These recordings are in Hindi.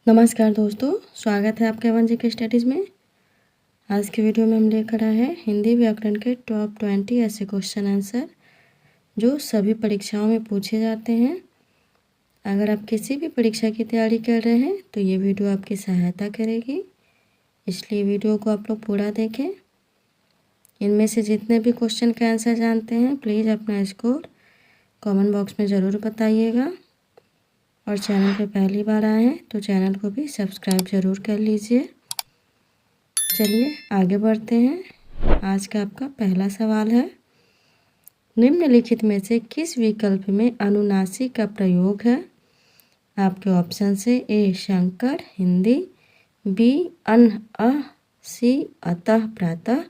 नमस्कार दोस्तों, स्वागत है आपके वन जी के स्टडीज़ में। आज के वीडियो में हम लेकर आए हैं हिंदी व्याकरण के टॉप 20 ऐसे क्वेश्चन आंसर जो सभी परीक्षाओं में पूछे जाते हैं। अगर आप किसी भी परीक्षा की तैयारी कर रहे हैं तो ये वीडियो आपकी सहायता करेगी, इसलिए वीडियो को आप लोग पूरा देखें। इनमें से जितने भी क्वेश्चन का आंसर जानते हैं प्लीज़ अपना स्कोर कमेंट बॉक्स में ज़रूर बताइएगा। और चैनल पे पहली बार आए हैं तो चैनल को भी सब्सक्राइब ज़रूर कर लीजिए। चलिए आगे बढ़ते हैं। आज का आपका पहला सवाल है, निम्नलिखित में से किस विकल्प में अनुनासिक का प्रयोग है? आपके ऑप्शन से ए शंकर हिंदी, बी अन अह, सी अतः प्रातः,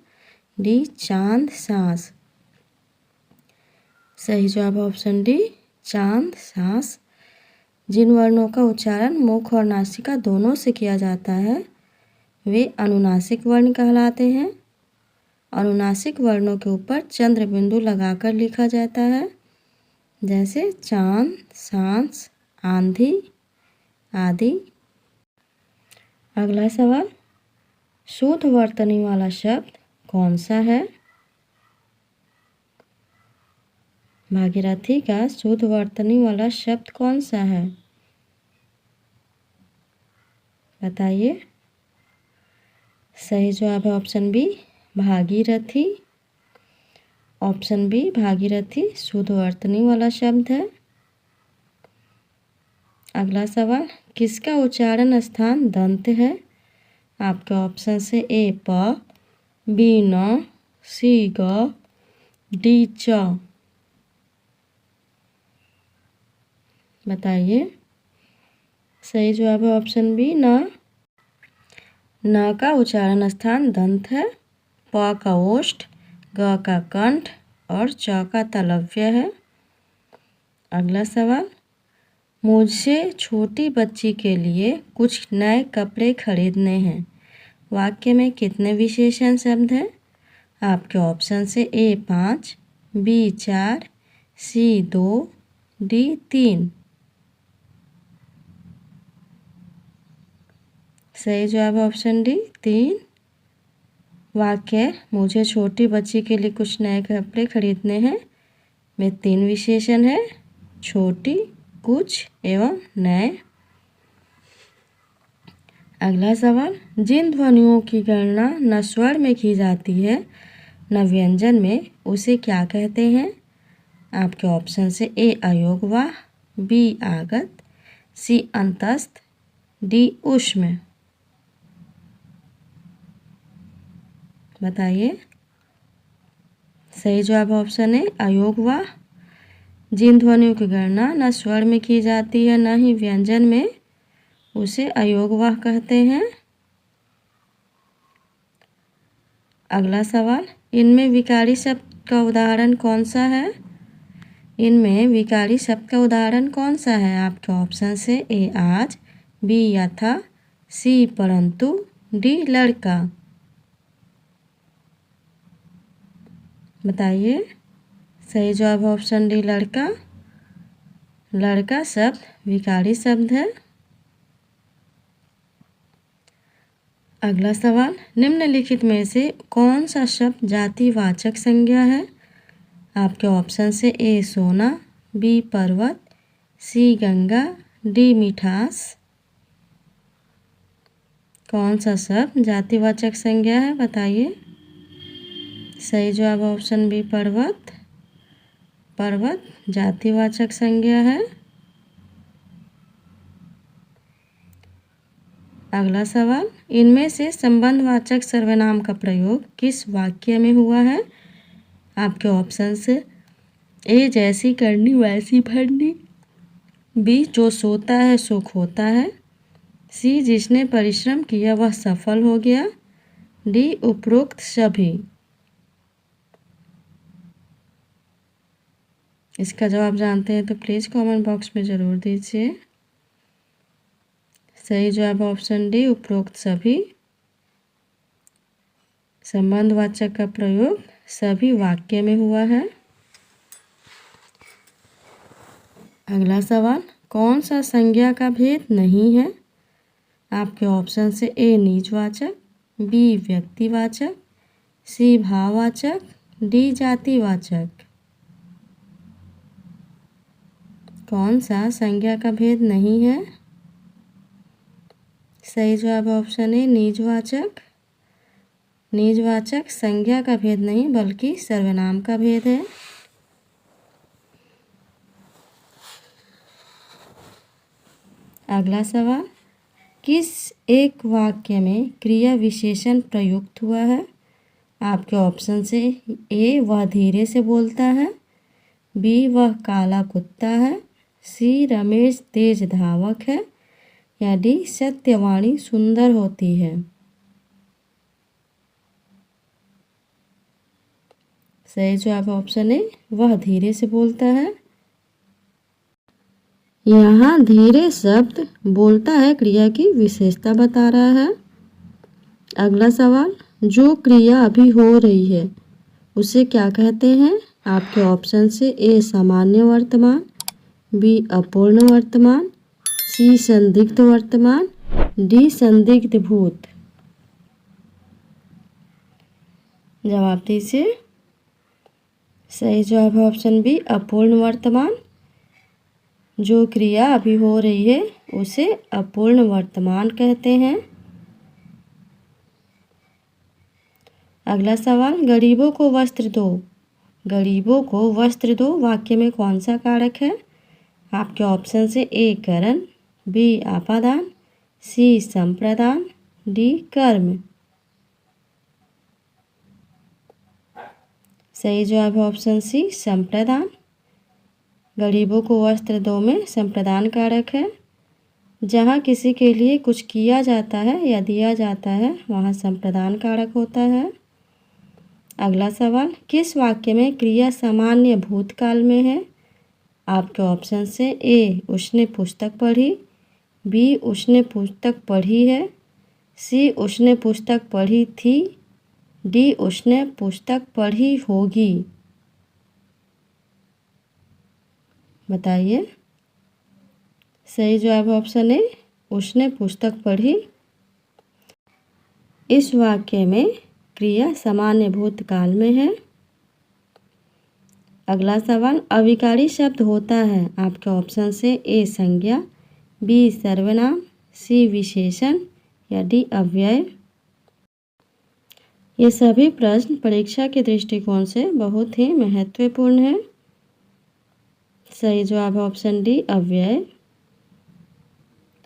डी चांद सांस। सही जवाब ऑप्शन डी चांद सांस। जिन वर्णों का उच्चारण मुख और नासिका दोनों से किया जाता है वे अनुनासिक वर्ण कहलाते हैं। अनुनासिक वर्णों के ऊपर चंद्र बिंदु लगाकर लिखा जाता है, जैसे चांद, सांस, आंधी आदि। अगला सवाल, शुद्ध वर्तनी वाला शब्द कौन सा है? भागीरथी का शुद्ध वर्तनी वाला शब्द कौन सा है? बताइए। सही जवाब है option B Bhagirathi. Option B Bhagirathi शुद्ध वर्तनी वाला शब्द है। अगला सवाल, किसका उच्चारण स्थान दंत है? आपके ऑप्शन से ए प, बी न, सी ग, डी च। बताइए। सही जवाब है ऑप्शन बी न। न का उच्चारण स्थान दंत है, प का ओष्ठ, ग का कंठ और च का तालव्य है। अगला सवाल, मुझे छोटी बच्ची के लिए कुछ नए कपड़े खरीदने हैं। वाक्य में कितने विशेषण शब्द हैं? आपके ऑप्शन से ए 5, बी 4, सी 2, डी 3। सही जवाब ऑप्शन डी 3। वाक्य मुझे छोटी बच्ची के लिए कुछ नए कपड़े खरीदने हैं में 3 विशेषण है, छोटी, कुछ एवं नए। अगला सवाल, जिन ध्वनियों की गणना न स्वर में की जाती है न व्यंजन में उसे क्या कहते हैं? आपके ऑप्शन से ए अयोगवाह, बी आगत, सी अंतस्थ, डी ऊष्म। बताइए। सही जवाब ऑप्शन है अयोगवाह। जिन ध्वनियों की गणना न स्वर में की जाती है न ही व्यंजन में उसे अयोगवाह कहते हैं। अगला सवाल, इनमें विकारी शब्द का उदाहरण कौन सा है? इनमें विकारी शब्द का उदाहरण कौन सा है? आपके ऑप्शन से ए आज, बी यथा, सी परंतु, डी लड़का। बताइए। सही जवाब ऑप्शन डी लड़का। लड़का शब्द विकारी शब्द है। अगला सवाल, निम्नलिखित में से कौन सा शब्द जातिवाचक संज्ञा है? आपके ऑप्शन से ए सोना, बी पर्वत, सी गंगा, डी मिठास। कौन सा शब्द जातिवाचक संज्ञा है? बताइए। सही जवाब ऑप्शन बी पर्वत। पर्वत जातिवाचक संज्ञा है। अगला सवाल, इनमें से संबंधवाचक सर्वनाम का प्रयोग किस वाक्य में हुआ है? आपके ऑप्शन से ए जैसी करनी वैसी भरनी, बी जो सोता है सो खोता है, सी जिसने परिश्रम किया वह सफल हो गया, डी उपरोक्त सभी। इसका जवाब जानते हैं तो प्लीज़ कमेंट बॉक्स में ज़रूर दीजिए। सही जवाब ऑप्शन डी उपरोक्त सभी। संबंधवाचक का प्रयोग सभी वाक्य में हुआ है। अगला सवाल, कौन सा संज्ञा का भेद नहीं है? आपके ऑप्शन से ए नीचवाचक, बी व्यक्तिवाचक, सी भाववाचक, डी जातिवाचक। कौन सा संज्ञा का भेद नहीं है? सही जवाब ऑप्शन ए निजवाचक। निजवाचक संज्ञा का भेद नहीं बल्कि सर्वनाम का भेद है। अगला सवाल, किस एक वाक्य में क्रिया विशेषण प्रयुक्त हुआ है? आपके ऑप्शन से ए वह धीरे से बोलता है, बी वह काला कुत्ता है, सी रमेश तेज धावक है, या डी सत्यवाणी सुंदर होती है। सही जवाब ऑप्शन ए वह धीरे से बोलता है। यहाँ धीरे शब्द बोलता है क्रिया की विशेषता बता रहा है। अगला सवाल, जो क्रिया अभी हो रही है उसे क्या कहते हैं? आपके ऑप्शन से ए सामान्य वर्तमान, बी अपूर्ण वर्तमान, सी संदिग्ध वर्तमान, डी संदिग्ध भूत। जवाब दीजिए। सही जवाब है ऑप्शन बी अपूर्ण वर्तमान। जो क्रिया अभी हो रही है उसे अपूर्ण वर्तमान कहते हैं। अगला सवाल, गरीबों को वस्त्र दो। गरीबों को वस्त्र दो वाक्य में कौन सा कारक है? आपके ऑप्शन से ए करण, बी आपादान, सी संप्रदान, डी कर्म। सही जवाब है ऑप्शन सी संप्रदान। गरीबों को वस्त्र दो में संप्रदान कारक है। जहाँ किसी के लिए कुछ किया जाता है या दिया जाता है वहाँ संप्रदान कारक होता है। अगला सवाल, किस वाक्य में क्रिया सामान्य भूतकाल में है? आपके ऑप्शन से ए उसने पुस्तक पढ़ी, बी उसने पुस्तक पढ़ी है, सी उसने पुस्तक पढ़ी थी, डी उसने पुस्तक पढ़ी होगी। बताइए। सही जवाब ऑप्शन ए उसने पुस्तक पढ़ी। इस वाक्य में क्रिया सामान्य भूतकाल में है। अगला सवाल, अविकारी शब्द होता है। आपके ऑप्शन से ए संज्ञा, बी सर्वनाम, सी विशेषण, या डी अव्यय। ये सभी प्रश्न परीक्षा के दृष्टिकोण से बहुत ही महत्वपूर्ण है। सही जवाब ऑप्शन डी अव्यय।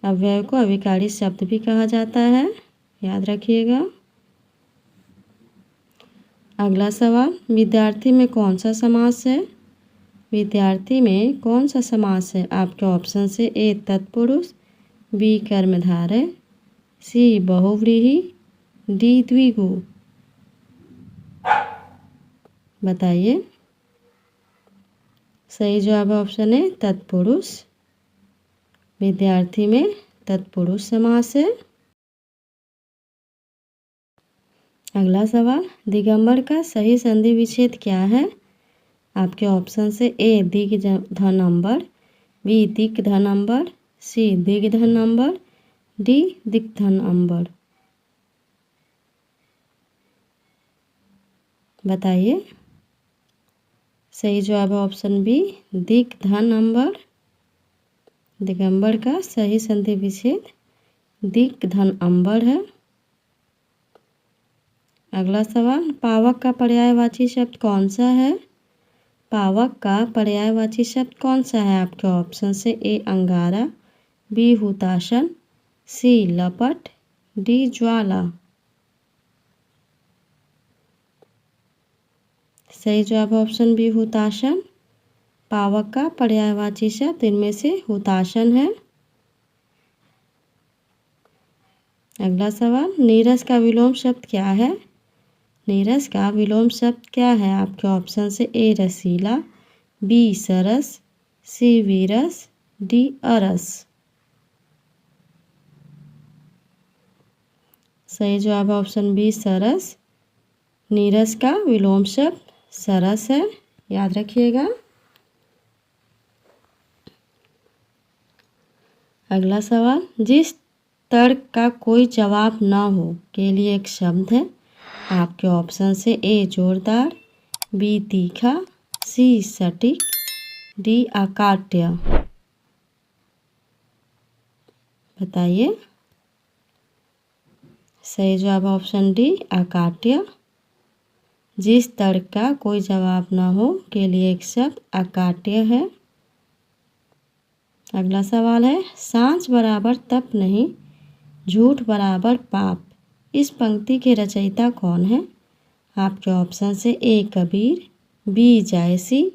अव्यय को अविकारी शब्द भी कहा जाता है, याद रखिएगा। अगला सवाल, विद्यार्थी में कौन सा समास है? विद्यार्थी में कौन सा समास है? आपके ऑप्शन से ए तत्पुरुष, बी कर्मधारय, सी बहुव्रीहि, डी द्विगु। बताइए। सही जवाब ऑप्शन है तत्पुरुष। विद्यार्थी में तत्पुरुष समास है। अगला सवाल, दिगंबर का सही संधि विच्छेद क्या है? आपके ऑप्शन से ए दिग धन अम्बर, बी दिक धन अम्बर, सी दिग धन अम्बर, डी दिक धन अम्बर। बताइए। सही जवाब है ऑप्शन बी दिक धन अम्बर। दिगंबर का सही संधि विच्छेद दिक धन अम्बर है। अगला सवाल, पावक का पर्यायवाची शब्द कौन सा है? पावक का पर्यायवाची शब्द कौन सा है? आपके ऑप्शन से ए अंगारा, बी हुताशन, सी लपट, डी ज्वाला। सही जवाब ऑप्शन बी हुताशन। पावक का पर्यायवाची शब्द इनमें से हुताशन है। अगला सवाल, नीरस का विलोम शब्द क्या है? नीरस का विलोम शब्द क्या है? आपके ऑप्शन से ए रसीला, बी सरस, सी वीरस, डी अरस। सही जवाब ऑप्शन बी सरस। नीरस का विलोम शब्द सरस है, याद रखिएगा। अगला सवाल, जिस तर्क का कोई जवाब ना हो के लिए एक शब्द है। आपके ऑप्शन से ए जोरदार, बी तीखा, सी सटीक, डी अकाट्य। बताइए। सही जवाब ऑप्शन डी अकाट्य। जिस तर्क का कोई जवाब ना हो के लिए एक शब्द अकाट्य है। अगला सवाल है, सांच बराबर तप नहीं, झूठ बराबर पाप, इस पंक्ति के रचयिता कौन है? आपके ऑप्शन से ए कबीर, बी जायसी,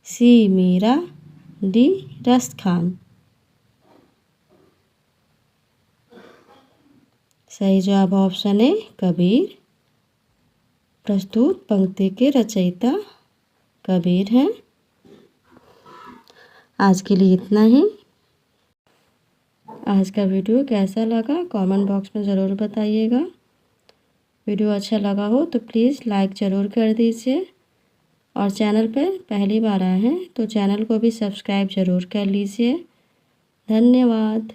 सी मीरा, डी रस्त खान। सही जवाब ऑप्शन ए कबीर। प्रस्तुत पंक्ति के रचयिता कबीर हैं। आज के लिए इतना ही। आज का वीडियो कैसा लगा कमेंट बॉक्स में ज़रूर बताइएगा। वीडियो अच्छा लगा हो तो प्लीज़ लाइक ज़रूर कर दीजिए और चैनल पर पहली बार आए हैं तो चैनल को भी सब्सक्राइब ज़रूर कर लीजिए। धन्यवाद।